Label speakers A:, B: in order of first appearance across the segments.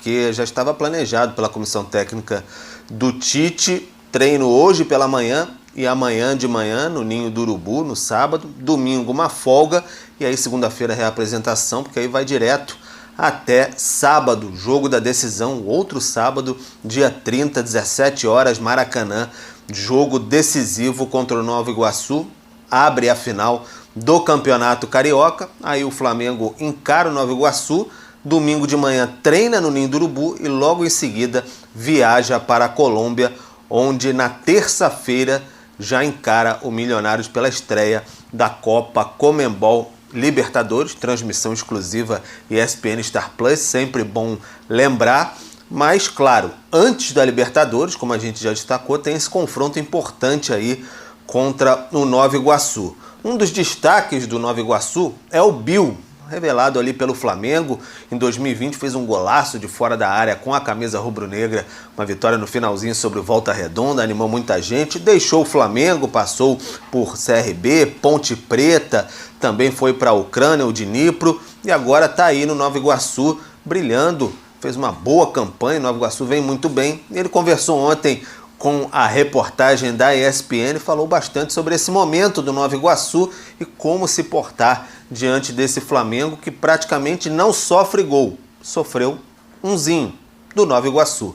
A: porque já estava planejado pela comissão técnica do Tite, treino hoje pela manhã e amanhã de manhã no Ninho do Urubu, no sábado, domingo uma folga e aí segunda-feira reapresentação, porque aí vai direto até sábado, jogo da decisão, outro sábado, dia 30, 17 horas, Maracanã, jogo decisivo contra o Nova Iguaçu, abre a final do Campeonato Carioca, aí o Flamengo encara o Nova Iguaçu, domingo de manhã treina no Ninho do Urubu e logo em seguida viaja para a Colômbia, onde na terça-feira já encara o Milionários pela estreia da Copa Conmebol Libertadores, transmissão exclusiva ESPN Star Plus, sempre bom lembrar. Mas, claro, antes da Libertadores, como a gente já destacou, tem esse confronto importante aí contra o Nova Iguaçu. Um dos destaques do Nova Iguaçu é o Bill, revelado ali pelo Flamengo. Em 2020 fez um golaço de fora da área com a camisa rubro-negra, uma vitória no finalzinho sobre o Volta Redonda, animou muita gente, deixou o Flamengo, passou por CRB, Ponte Preta, também foi para a Ucrânia, o Dnipro, e agora está aí no Nova Iguaçu, brilhando, fez uma boa campanha, o Nova Iguaçu vem muito bem. Ele conversou ontem com a reportagem da ESPN, falou bastante sobre esse momento do Nova Iguaçu e como se portar diante desse Flamengo que praticamente não sofre gol. Sofreu umzinho do Nova Iguaçu.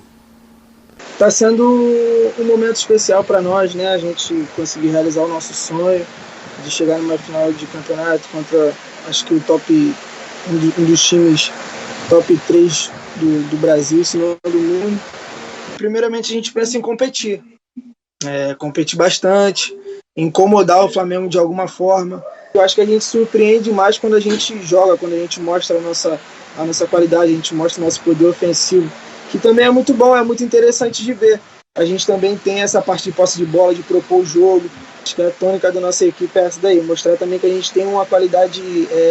B: Está sendo um momento especial para nós, né? A gente conseguir realizar o nosso sonho de chegar numa final de campeonato contra, acho que um dos times top 3 do Brasil, se não do mundo. Primeiramente, a gente pensa em competir. Competir bastante, incomodar o Flamengo de alguma forma. Eu acho que a gente surpreende mais quando a gente joga, quando a gente mostra a nossa qualidade, a gente mostra o nosso poder ofensivo, que também é muito bom, é muito interessante de ver. A gente também tem essa parte de posse de bola, de propor o jogo. Acho que a tônica da nossa equipe é essa daí, mostrar também que a gente tem uma qualidade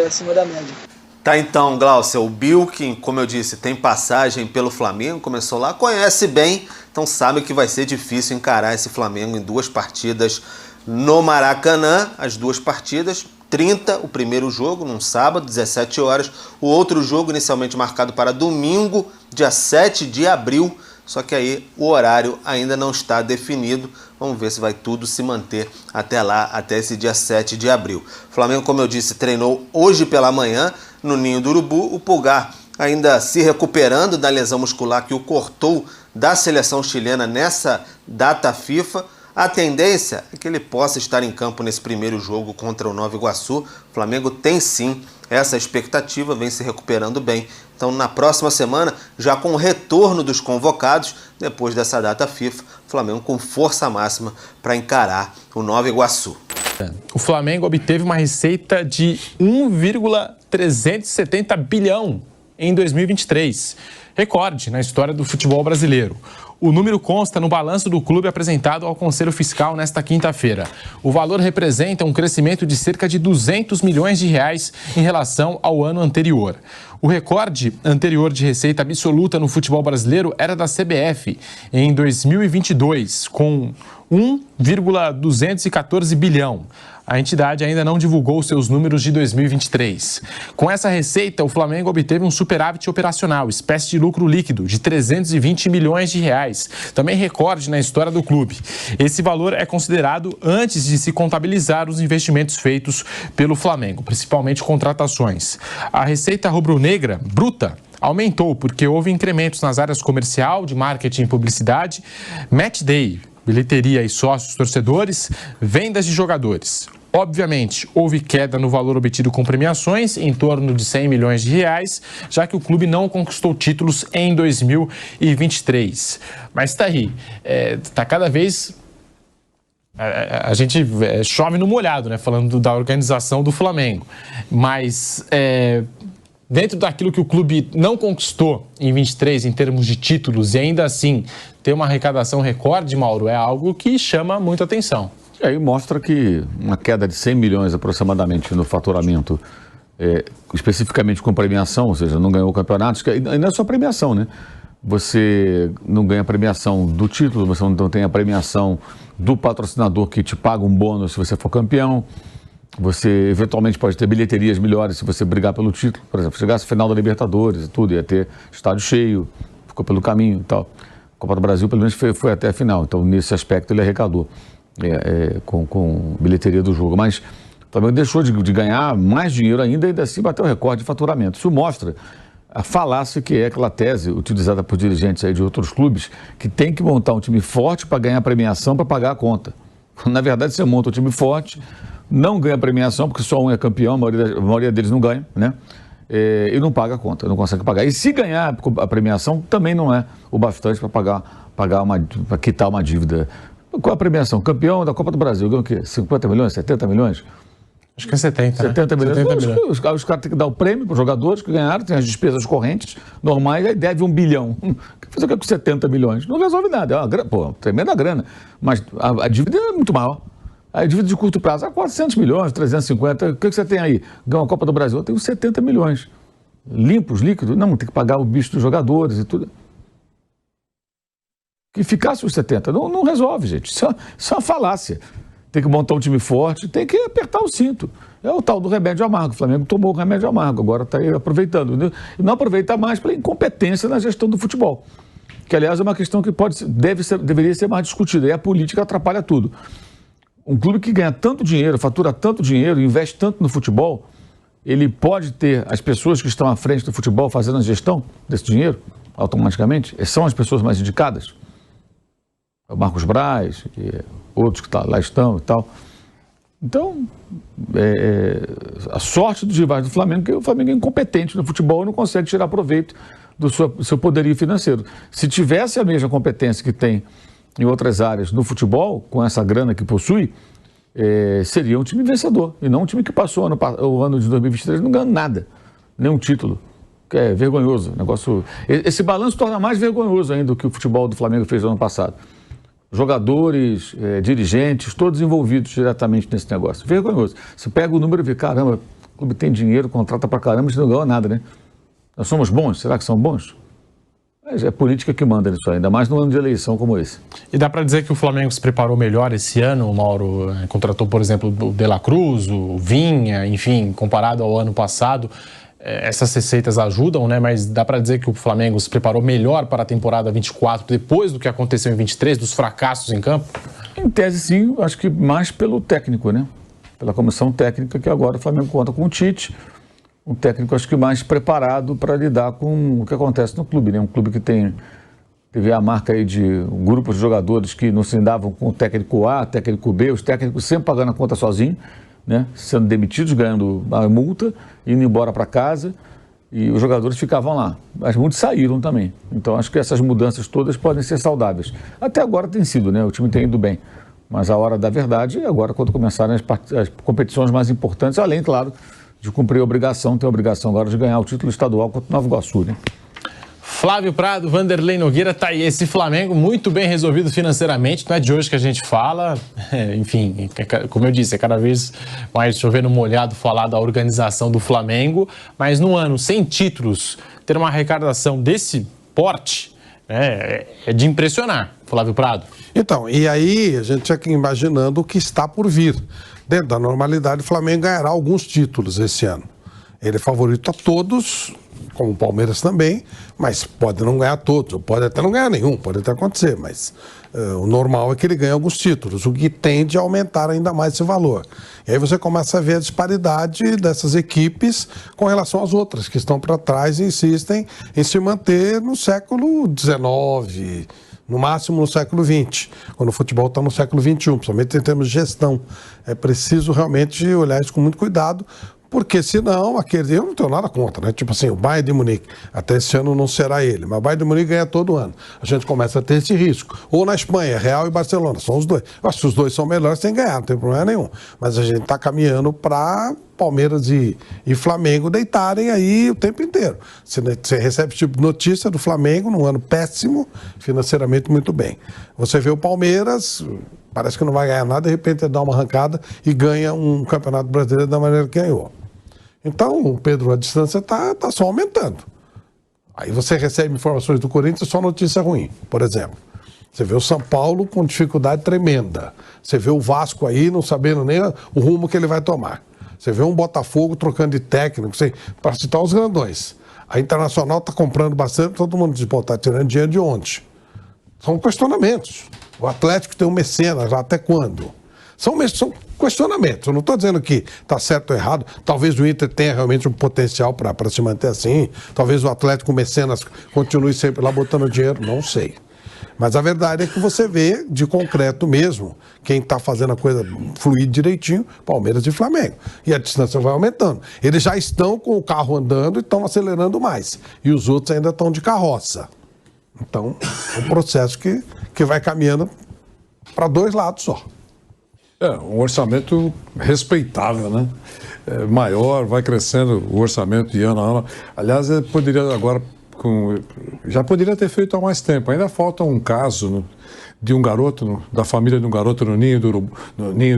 B: acima da média.
A: Tá então, Glaucia, o Bill, que, como eu disse, tem passagem pelo Flamengo, começou lá, conhece bem, então sabe que vai ser difícil encarar esse Flamengo em 2 partidas no Maracanã, as 2 partidas, 30, o primeiro jogo, num sábado, 17 horas, o outro jogo inicialmente marcado para domingo, dia 7 de abril, só que aí o horário ainda não está definido. Vamos ver se vai tudo se manter até lá, até esse dia 7 de abril. O Flamengo, como eu disse, treinou hoje pela manhã no Ninho do Urubu. O Pulgar ainda se recuperando da lesão muscular que o cortou da seleção chilena nessa data FIFA. A tendência é que ele possa estar em campo nesse primeiro jogo contra o Nova Iguaçu. O Flamengo tem sim essa expectativa, vem se recuperando bem. Então, na próxima semana, já com o retorno dos convocados, depois dessa data FIFA, o Flamengo com força máxima para encarar o Nova Iguaçu.
C: O Flamengo obteve uma receita de 1,370 bilhão em 2023, recorde na história do futebol brasileiro. O número consta no balanço do clube apresentado ao Conselho Fiscal nesta quinta-feira. O valor representa um crescimento de cerca de 200 milhões de reais em relação ao ano anterior. O recorde anterior de receita absoluta no futebol brasileiro era da CBF, em 2022, com 1,214 bilhão. A entidade ainda não divulgou seus números de 2023. Com essa receita, o Flamengo obteve um superávit operacional, espécie de lucro líquido, de 320 milhões de reais, também recorde na história do clube. Esse valor é considerado antes de se contabilizar os investimentos feitos pelo Flamengo, principalmente contratações. A receita rubro-negra, bruta, aumentou porque houve incrementos nas áreas comercial, de marketing e publicidade, match day, bilheteria e sócios torcedores, vendas de jogadores. Obviamente, houve queda no valor obtido com premiações, em torno de 100 milhões de reais, já que o clube não conquistou títulos em 2023. Mas está aí, está cada vez... A gente chove no molhado, né? Falando da organização do Flamengo. Mas... dentro daquilo que o clube não conquistou em 23 em termos de títulos e ainda assim ter uma arrecadação recorde, Mauro, é algo que chama muita atenção.
D: E aí mostra que uma queda de 100 milhões aproximadamente no faturamento, especificamente com premiação, ou seja, não ganhou campeonatos, e não é só premiação, né? Você não ganha a premiação do título, você não tem a premiação do patrocinador que te paga um bônus se você for campeão. Você eventualmente pode ter bilheterias melhores se você brigar pelo título. Por exemplo, se chegasse à final da Libertadores e tudo, ia ter estádio cheio. ficou pelo caminho e tal. A Copa do Brasil, pelo menos, foi até a final. Então, nesse aspecto, ele arrecadou com bilheteria do jogo. Mas o Flamengo deixou de ganhar mais dinheiro ainda e assim bateu o recorde de faturamento. Isso mostra a falácia que é aquela tese utilizada por dirigentes aí de outros clubes, que tem que montar um time forte para ganhar premiação, para pagar a conta. Na verdade, você monta um time forte, não ganha premiação, porque só um é campeão, a maioria deles não ganha, né? E não paga a conta, não consegue pagar. E se ganhar a premiação, também não é o bastante para para quitar uma dívida. Qual é a premiação? Campeão da Copa do Brasil, ganha o quê? 50 milhões, 70 milhões?
C: Acho que é 70.
D: 70 milhões.
C: 70 milhões.
D: Os caras têm que dar o prêmio para os jogadores que ganharam, tem as despesas correntes normais, aí deve 1 bilhão. Fazer o que com 70 milhões? Não resolve nada, é uma tremenda grana. Mas a dívida é muito maior. A dívida de curto prazo é 400 milhões, 350. O que você tem aí? Ganha a Copa do Brasil, eu tenho 70 milhões. Limpos, líquidos? Não, tem que pagar o bicho dos jogadores e tudo. Que ficasse os 70. Não resolve, gente. Isso é uma falácia. Tem que montar um time forte, tem que apertar o cinto. É o tal do remédio amargo. O Flamengo tomou o remédio amargo, agora está aí aproveitando. E não aproveita mais pela incompetência na gestão do futebol. Que, aliás, é uma questão que deveria ser mais discutida. E a política atrapalha tudo. Um clube que ganha tanto dinheiro, fatura tanto dinheiro, investe tanto no futebol, ele pode ter as pessoas que estão à frente do futebol fazendo a gestão desse dinheiro, automaticamente? São as pessoas mais indicadas? O Marcos Braz, outros que lá estão e tal. Então, a sorte dos rivais do Flamengo é que o Flamengo é incompetente no futebol e não consegue tirar proveito do seu poderio financeiro. Se tivesse a mesma competência que tem em outras áreas no futebol, com essa grana que possui, seria um time vencedor. E não um time que passou o ano de 2023 não ganhando nada, nenhum título. Que é vergonhoso. Esse balanço torna mais vergonhoso ainda do que o futebol do Flamengo fez no ano passado. Jogadores, dirigentes, todos envolvidos diretamente nesse negócio. Vergonhoso. Você pega o número e vê, caramba, o clube tem dinheiro, contrata pra caramba, mas não ganhou nada, né? Nós somos bons? Será que são bons? Mas é política que manda nisso, ainda mais num ano de eleição como esse.
C: E dá para dizer que o Flamengo se preparou melhor esse ano? O Mauro contratou, por exemplo, o De La Cruz, o Vinha, enfim, comparado ao ano passado. Essas receitas ajudam, né? Mas dá para dizer que o Flamengo se preparou melhor para a temporada 24 depois do que aconteceu em 23, dos fracassos em campo?
D: Em tese, sim, acho que mais pelo técnico, né? Pela comissão técnica, que agora o Flamengo conta com o Tite, um técnico acho que mais preparado para lidar com o que acontece no clube, né? Um clube que teve a marca aí de um grupo de jogadores que não se davam com o técnico A, técnico B, os técnicos sempre pagando a conta sozinho, né? Sendo demitidos, ganhando a multa, indo embora para casa, e os jogadores ficavam lá. Mas muitos saíram também. Então acho que essas mudanças todas podem ser saudáveis. Até agora tem sido, né? O time tem ido bem. Mas a hora da verdade é agora, quando começarem as competições mais importantes, além, claro, de cumprir a obrigação, tem a obrigação agora de ganhar o título estadual contra o Nova Iguaçu, né?
C: Flávio Prado, Vanderlei Nogueira, tá aí esse Flamengo muito bem resolvido financeiramente, não é de hoje que a gente fala, enfim, como eu disse, é cada vez mais chovendo molhado falar da organização do Flamengo, mas num ano sem títulos, ter uma arrecadação desse porte, é de impressionar, Flávio Prado.
E: Então, e aí a gente aqui imaginando o que está por vir. Dentro da normalidade, o Flamengo ganhará alguns títulos esse ano. Ele é favorito a todos, como o Palmeiras também, mas pode não ganhar todos, ou pode até não ganhar nenhum, pode até acontecer, mas o normal é que ele ganhe alguns títulos, o que tende a aumentar ainda mais esse valor. E aí você começa a ver a disparidade dessas equipes com relação às outras, que estão para trás e insistem em se manter no século XIX, no máximo no século XX, quando o futebol está no século XXI, principalmente em termos de gestão. É preciso realmente olhar isso com muito cuidado, porque senão, eu não tenho nada contra, né? Tipo assim, o Bayern de Munique, até esse ano não será ele, mas o Bayern de Munique ganha todo ano. A gente começa a ter esse risco. Ou na Espanha, Real e Barcelona, são os dois. Eu acho que se os dois são melhores, tem que ganhar, não tem problema nenhum. Mas a gente está caminhando para Palmeiras e Flamengo deitarem aí o tempo inteiro. Você recebe esse tipo de notícia do Flamengo num ano péssimo, financeiramente muito bem. Você vê o Palmeiras, parece que não vai ganhar nada, de repente ele dá uma arrancada e ganha um campeonato brasileiro da maneira que ganhou. Então, Pedro, a distância está só aumentando. Aí você recebe informações do Corinthians, só notícia ruim, por exemplo. Você vê o São Paulo com dificuldade tremenda. Você vê o Vasco aí não sabendo nem o rumo que ele vai tomar. Você vê um Botafogo trocando de técnico, para citar os grandões. A Internacional está comprando bastante, todo mundo diz, pô, está tirando dinheiro de onde? São questionamentos. O Atlético tem um mecenas, até quando? São questionamentos. Eu não estou dizendo que está certo ou errado. Talvez o Inter tenha realmente um potencial para se manter assim. Talvez o Atlético mecenas continue sempre lá botando dinheiro. Não sei. Mas a verdade é que você vê de concreto mesmo quem está fazendo a coisa fluir direitinho, Palmeiras e Flamengo. E a distância vai aumentando. Eles já estão com o carro andando e estão acelerando mais. E os outros ainda estão de carroça. Então, é um processo que vai caminhando para dois lados só.
F: Um orçamento respeitável, né? Maior, vai crescendo o orçamento de ano a ano. Aliás, poderia agora, já poderia ter feito há mais tempo. Ainda falta um caso de um garoto, da família de um garoto no Ninho do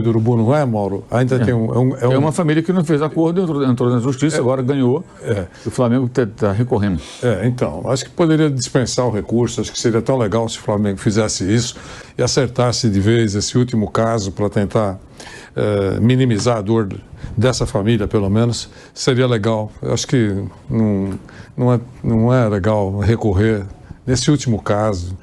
F: Urubu, não é, Mauro? Ainda tem
D: É uma família que não fez acordo, entrou na justiça, agora ganhou. O Flamengo está recorrendo.
F: Então, acho que poderia dispensar o recurso, acho que seria tão legal se o Flamengo fizesse isso e acertasse de vez esse último caso para tentar minimizar a dor dessa família, pelo menos, seria legal. Eu acho que não é legal recorrer nesse último caso.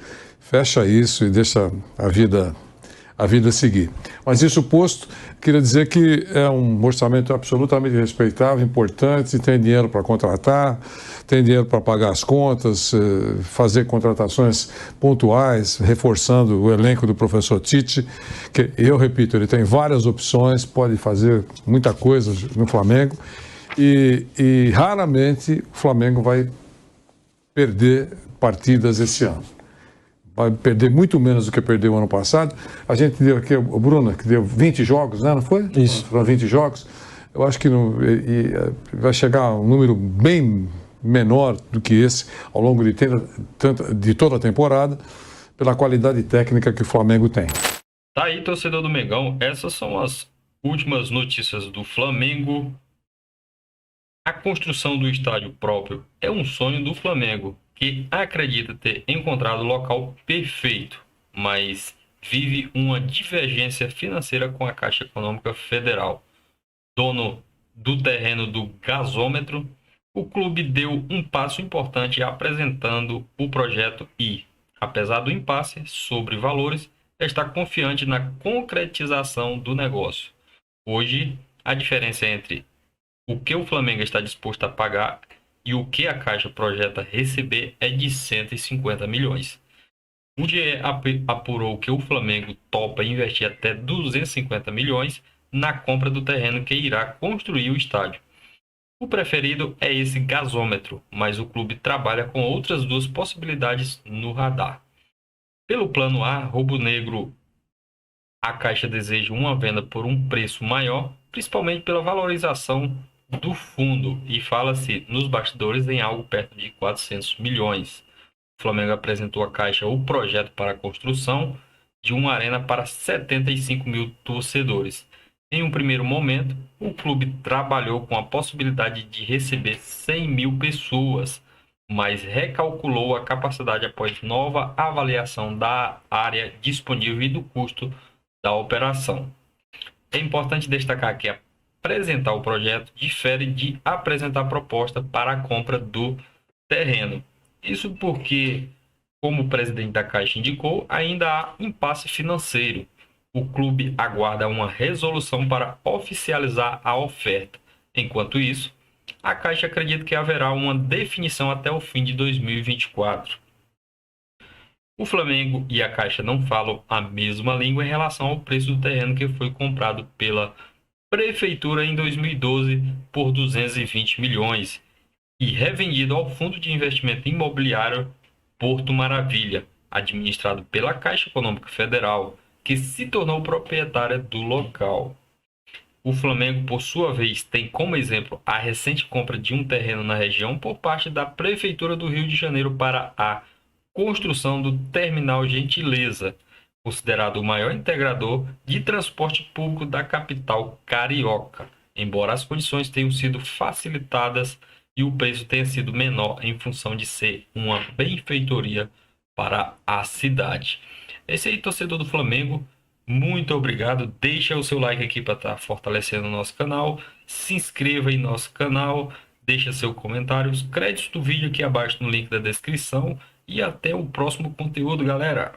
F: Fecha isso e deixa a vida seguir. Mas isso posto, queria dizer que é um orçamento absolutamente respeitável, importante, tem dinheiro para contratar, tem dinheiro para pagar as contas, fazer contratações pontuais, reforçando o elenco do professor Tite, que eu repito, ele tem várias opções, pode fazer muita coisa no Flamengo e raramente o Flamengo vai perder partidas esse ano. Vai perder muito menos do que perdeu ano passado. A gente deu aqui, o Bruno, que deu 20 jogos, né? Não foi?
C: Isso.
F: Foram 20 jogos. Eu acho que vai chegar a um número bem menor do que esse ao longo de toda a temporada, pela qualidade técnica que o Flamengo tem.
G: Tá aí, torcedor do Mengão. Essas são as últimas notícias do Flamengo. A construção do estádio próprio é um sonho do Flamengo, que acredita ter encontrado o local perfeito, mas vive uma divergência financeira com a Caixa Econômica Federal. Dono do terreno do gasômetro, o clube deu um passo importante apresentando o projeto e, apesar do impasse sobre valores, está confiante na concretização do negócio. Hoje, a diferença entre o que o Flamengo está disposto a pagar e o que a Caixa projeta receber é de 150 milhões. O GE apurou que o Flamengo topa investir até 250 milhões na compra do terreno que irá construir o estádio. O preferido é esse gasômetro, mas o clube trabalha com outras duas possibilidades no radar. Pelo plano A, rubro-negro, a Caixa deseja uma venda por um preço maior, principalmente pela valorização do fundo, e fala-se nos bastidores em algo perto de 400 milhões. O Flamengo apresentou à Caixa o projeto para a construção de uma arena para 75 mil torcedores. Em um primeiro momento, o clube trabalhou com a possibilidade de receber 100 mil pessoas, mas recalculou a capacidade após nova avaliação da área disponível e do custo da operação. É importante destacar que apresentar o projeto difere de apresentar a proposta para a compra do terreno. Isso porque, como o presidente da Caixa indicou, ainda há impasse financeiro. O clube aguarda uma resolução para oficializar a oferta. Enquanto isso, a Caixa acredita que haverá uma definição até o fim de 2024. O Flamengo e a Caixa não falam a mesma língua em relação ao preço do terreno que foi comprado pela Prefeitura em 2012 por 220 milhões e revendido ao Fundo de Investimento Imobiliário Porto Maravilha, administrado pela Caixa Econômica Federal, que se tornou proprietária do local. O Flamengo, por sua vez, tem como exemplo a recente compra de um terreno na região por parte da Prefeitura do Rio de Janeiro para a construção do Terminal Gentileza, considerado o maior integrador de transporte público da capital carioca, embora as condições tenham sido facilitadas e o preço tenha sido menor em função de ser uma benfeitoria para a cidade. Esse aí, torcedor do Flamengo, muito obrigado. Deixa o seu like aqui para estar fortalecendo o nosso canal, se inscreva em nosso canal, deixa seu comentário, os créditos do vídeo aqui abaixo no link da descrição e até o próximo conteúdo, galera.